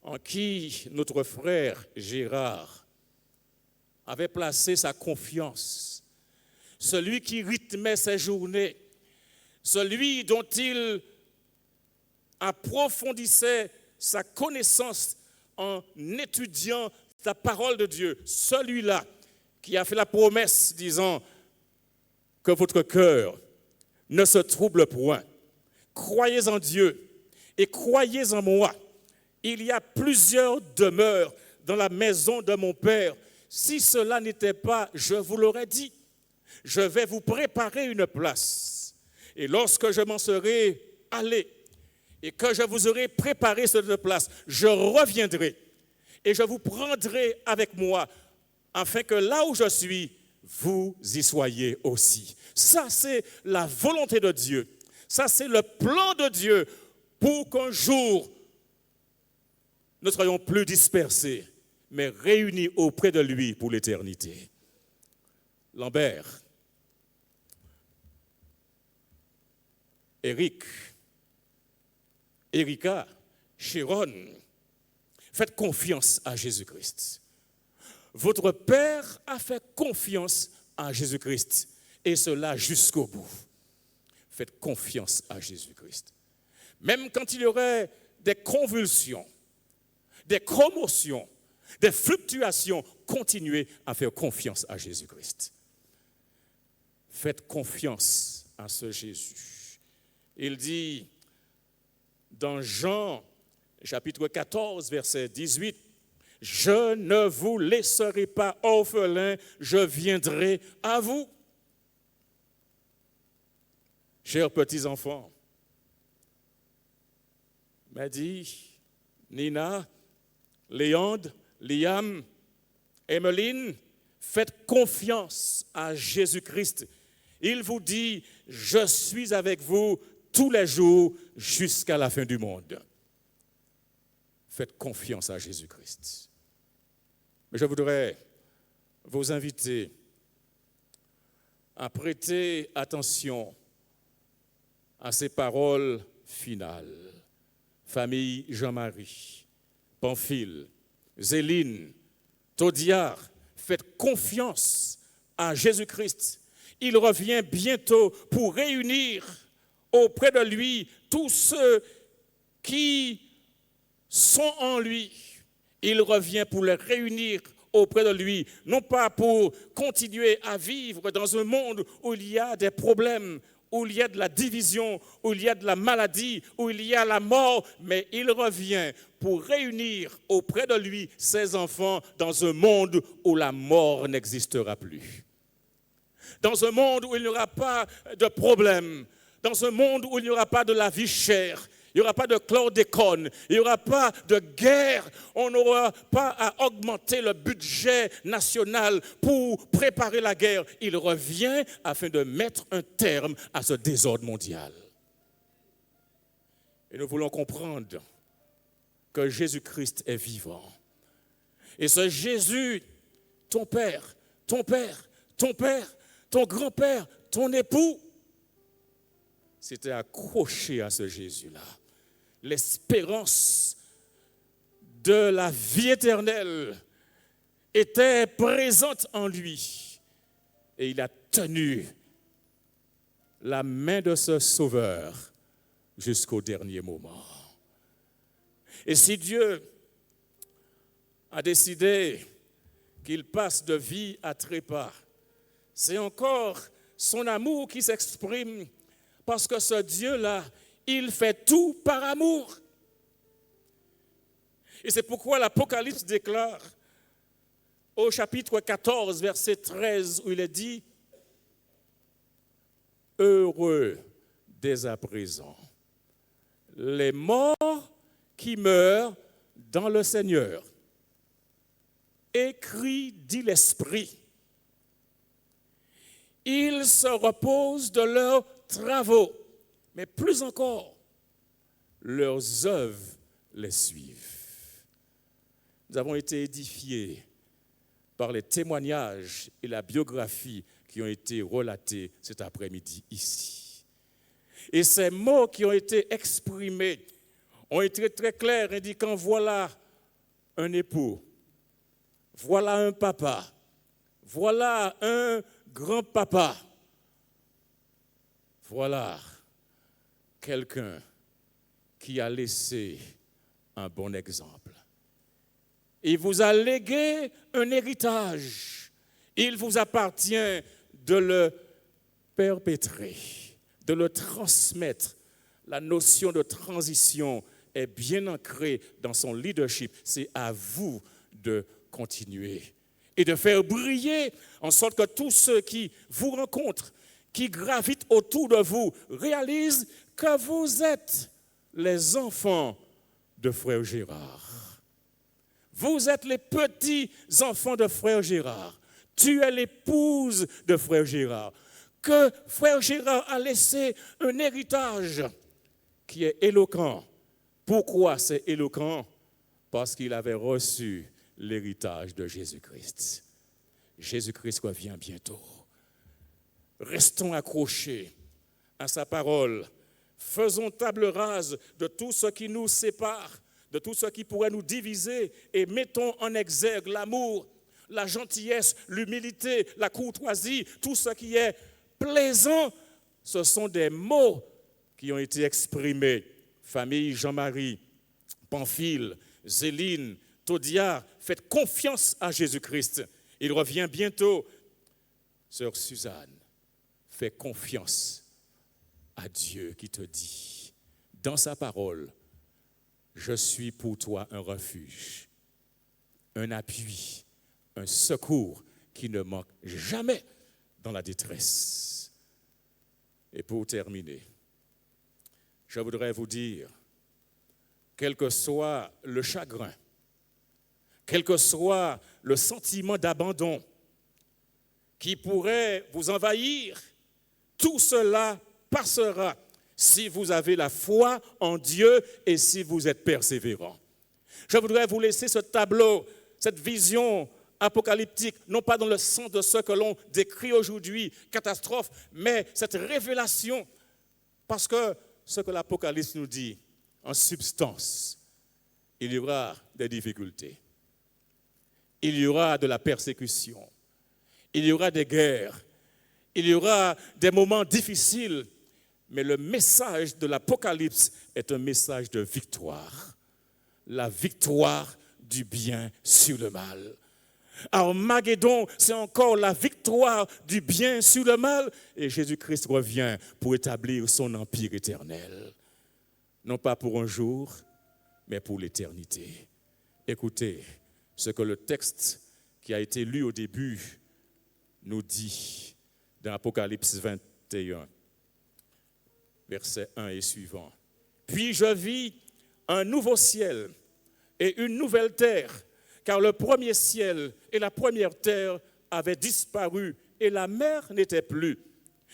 en qui notre frère Gérard avait placé sa confiance, celui qui rythmait ses journées, celui dont il approfondissait sa connaissance en étudiant la parole de Dieu, celui-là qui a fait la promesse disant que votre cœur ne se trouble point. Croyez en Dieu et croyez en moi. Il y a plusieurs demeures dans la maison de mon Père. Si cela n'était pas, je vous l'aurais dit. Je vais vous préparer une place. Et lorsque je m'en serai allé et que je vous aurai préparé cette place, je reviendrai et je vous prendrai avec moi afin que là où je suis, vous y soyez aussi. Ça, c'est la volonté de Dieu. Ça, c'est le plan de Dieu pour qu'un jour, nous ne soyons plus dispersés, mais réunis auprès de lui pour l'éternité. Lambert, Eric, Erika, Sharon, faites confiance à Jésus-Christ. Votre Père a fait confiance à Jésus-Christ, et cela jusqu'au bout. Faites confiance à Jésus-Christ. Même quand il y aurait des convulsions, des commotions, des fluctuations, continuez à faire confiance à Jésus-Christ. Faites confiance à ce Jésus. Il dit dans Jean chapitre 14, verset 18, « Je ne vous laisserai pas orphelins, je viendrai à vous. » Chers petits-enfants, Madi, Nina, Léandre, Liam, Emmeline, faites confiance à Jésus-Christ. Il vous dit, je suis avec vous tous les jours jusqu'à la fin du monde. Faites confiance à Jésus-Christ. Mais je voudrais vous inviter à prêter attention à ces paroles finales. Famille Jean-Marie, Pamphile, Zéline, Taudiard, faites confiance à Jésus-Christ. Il revient bientôt pour réunir auprès de lui tous ceux qui sont en lui. Il revient pour les réunir auprès de lui, non pas pour continuer à vivre dans un monde où il y a des problèmes, où il y a de la division, où il y a de la maladie, où il y a la mort, mais il revient pour réunir auprès de lui ses enfants dans un monde où la mort n'existera plus. Dans un monde où il n'y aura pas de problème, dans un monde où il n'y aura pas de la vie chère, il n'y aura pas de chlordécone, il n'y aura pas de guerre, on n'aura pas à augmenter le budget national pour préparer la guerre. Il revient afin de mettre un terme à ce désordre mondial. Et nous voulons comprendre que Jésus-Christ est vivant. Et ce Jésus, ton père, ton père, ton père, ton grand-père, ton époux, s'était accroché à ce Jésus-là. L'espérance de la vie éternelle était présente en lui. Et il a tenu la main de ce Sauveur jusqu'au dernier moment. Et si Dieu a décidé qu'il passe de vie à trépas, c'est encore son amour qui s'exprime, parce que ce Dieu-là, il fait tout par amour. Et c'est pourquoi l'Apocalypse déclare au chapitre 14, verset 13, où il est dit « Heureux dès à présent les morts qui meurent dans le Seigneur. Écrit, dit l'Esprit, ils se reposent de leurs travaux, mais plus encore, leurs œuvres les suivent. » Nous avons été édifiés par les témoignages et la biographie qui ont été relatés cet après-midi ici. Et ces mots qui ont été exprimés ont été très clairs, indiquant voilà un époux, voilà un papa, voilà un grand-papa, voilà quelqu'un qui a laissé un bon exemple. Il vous a légué un héritage. Il vous appartient de le perpétrer, de le transmettre. La notion de transition est bien ancrée dans son leadership. C'est à vous de continuer et de faire briller en sorte que tous ceux qui vous rencontrent, qui gravitent autour de vous, réalisent que vous êtes les enfants de Frère Gérard. Vous êtes les petits-enfants de Frère Gérard. Tu es l'épouse de Frère Gérard. Que Frère Gérard a laissé un héritage qui est éloquent. Pourquoi c'est éloquent? Parce qu'il avait reçu l'héritage de Jésus-Christ. Jésus-Christ revient bientôt. Restons accrochés à sa parole. Faisons table rase de tout ce qui nous sépare, de tout ce qui pourrait nous diviser, et mettons en exergue l'amour, la gentillesse, l'humilité, la courtoisie, tout ce qui est plaisant. Ce sont des mots qui ont été exprimés. Famille Jean-Marie, Pamphile, Zéline, Todia, faites confiance à Jésus-Christ. Il revient bientôt. Sœur Suzanne, fais confiance à Dieu qui te dit, dans sa parole, je suis pour toi un refuge, un appui, un secours qui ne manque jamais dans la détresse. Et pour terminer, je voudrais vous dire, quel que soit le chagrin, quel que soit le sentiment d'abandon qui pourrait vous envahir, tout cela passera si vous avez la foi en Dieu et si vous êtes persévérant. Je voudrais vous laisser ce tableau, cette vision apocalyptique, non pas dans le sens de ce que l'on décrit aujourd'hui, catastrophe, mais cette révélation, parce que ce que l'Apocalypse nous dit, en substance, il y aura des difficultés, il y aura de la persécution, il y aura des guerres, il y aura des moments difficiles, mais le message de l'Apocalypse est un message de victoire. La victoire du bien sur le mal. Armageddon, c'est encore la victoire du bien sur le mal. Et Jésus-Christ revient pour établir son empire éternel. Non pas pour un jour, mais pour l'éternité. Écoutez ce que le texte qui a été lu au début nous dit dans Apocalypse 21, versets 1 et suivant. Puis je vis un nouveau ciel et une nouvelle terre, car le premier ciel et la première terre avaient disparu et la mer n'était plus.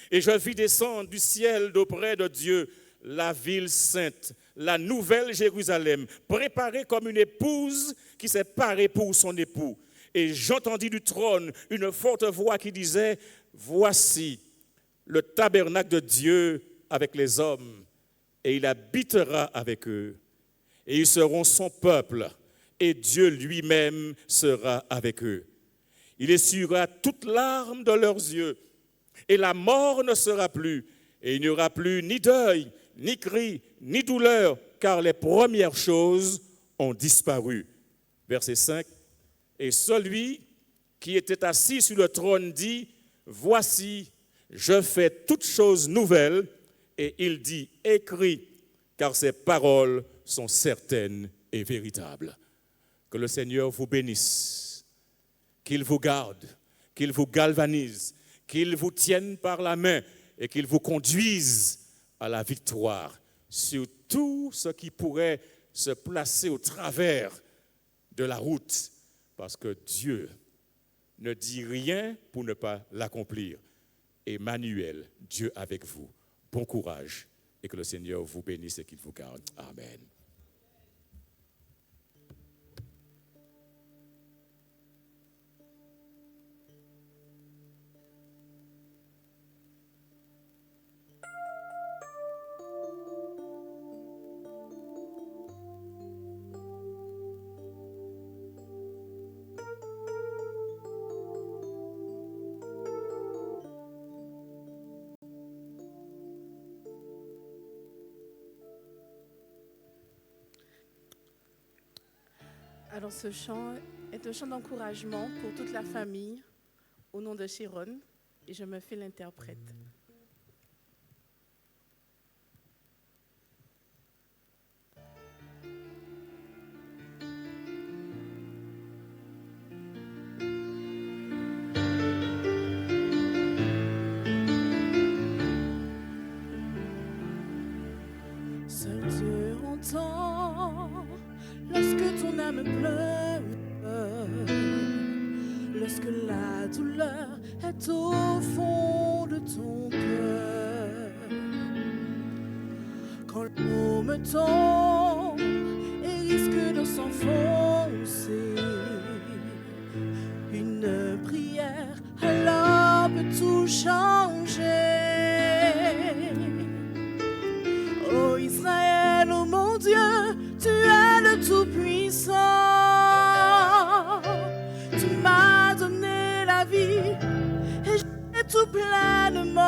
Et je vis descendre du ciel d'auprès de Dieu la ville sainte, la nouvelle Jérusalem, préparée comme une épouse qui s'est parée pour son époux. Et j'entendis du trône une forte voix qui disait, « Voici le tabernacle de Dieu avec les hommes, et il habitera avec eux, et ils seront son peuple, et Dieu lui-même sera avec eux. Il essuiera toute larme de leurs yeux, et la mort ne sera plus, et il n'y aura plus ni deuil, ni cri, ni douleur, car les premières choses ont disparu. » Verset 5. Et celui qui était assis sur le trône dit, « Voici, je fais toutes choses nouvelles. » Et il dit, « Écris, car ces paroles sont certaines et véritables. » Que le Seigneur vous bénisse, qu'il vous garde, qu'il vous galvanise, qu'il vous tienne par la main et qu'il vous conduise à la victoire sur tout ce qui pourrait se placer au travers de la route, parce que Dieu ne dit rien pour ne pas l'accomplir. Emmanuel, Dieu avec vous. Bon courage et que le Seigneur vous bénisse et qu'il vous garde. Amen. Alors ce chant est un chant d'encouragement pour toute la famille au nom de Chiron et je me fais l'interprète. Seul Dieu entend lorsque ton âme pleure, lorsque la douleur est au fond de ton cœur, quand le môme tombe et risque de s'enfoncer, une prière alors peut tout changer. Ô Israël, ô mon Dieu, tu es le Tout-Puissant. Tu m'as donné la vie et j'ai tout pleinement.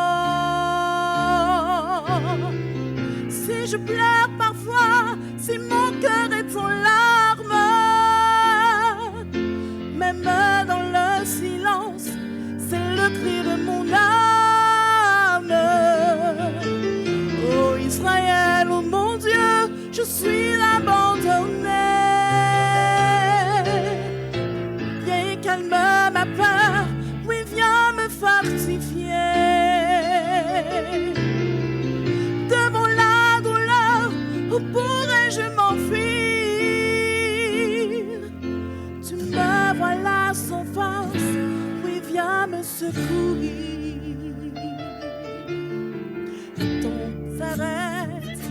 Si je pleure parfois, si mon cœur est en larmes, même dans le silence, c'est le cri de mon âme. Ô Israël, ô mon Dieu, je suis abandonné. Viens calme ma peur, oui viens me fortifier. Devant la douleur, où pourrais-je m'enfuir? Tu me vois là sans force, oui viens me secourir. Le temps s'arrête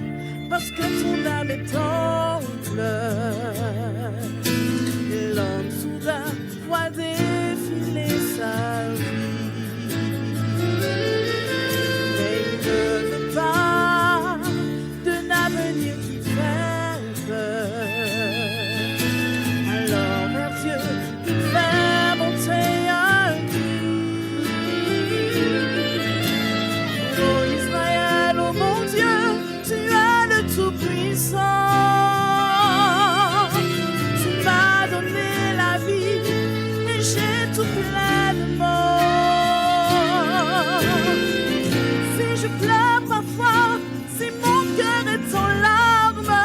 parce que ton âme est en pleurs. Et l'homme soudain voit défiler sa vie. Mais il ne veut pas d'un avenir qui fait peur. Alors vers Dieu, il fait monter un cri. Ô Israël, ô mon Dieu, tu es le Tout-Puissant. Tu m'as donné la vie et j'ai tout pleinement. Si je pleure parfois, si mon cœur est en larmes,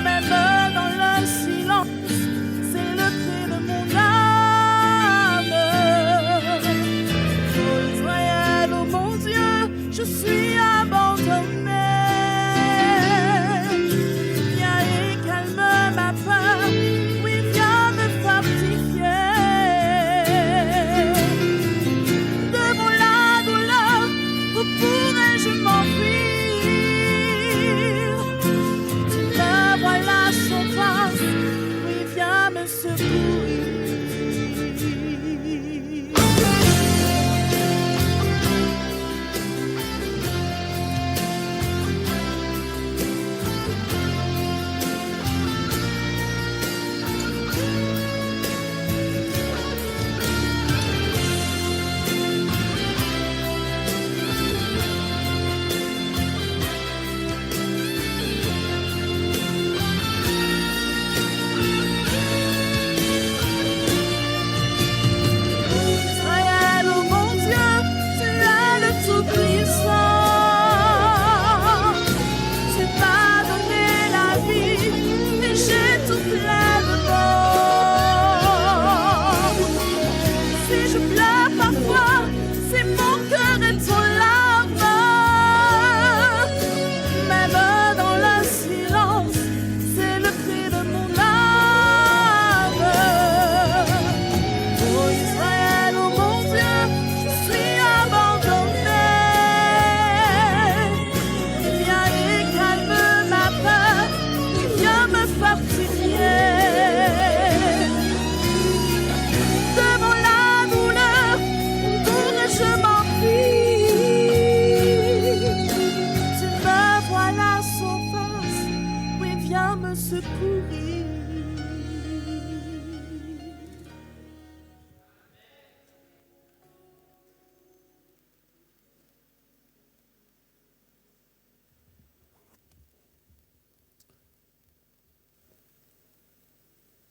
même dans le silence, c'est le cri de mon âme. Ô Israël, ô mon Dieu, je suis abandonné. Viens et calme ma peur, oui viens me fortifier. Devant la douleur,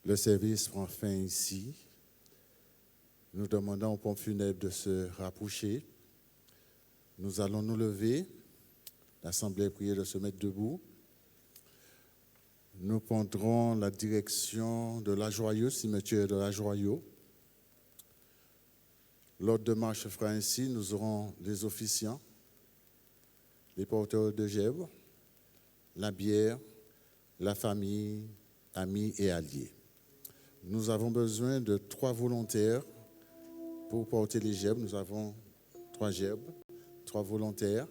Le service prend fin ici. Nous demandons aux pompes funèbres de se rapprocher. Nous allons nous lever. L'Assemblée est priée de se mettre debout. Nous prendrons la direction de la Joyeuse, cimetière de la Joyeuse. L'ordre de marche fera ainsi, nous aurons les officiants, les porteurs de gerbes, la bière, la famille, amis et alliés. Nous avons besoin de 3 volontaires pour porter les gerbes. Nous avons 3 gerbes, 3 volontaires.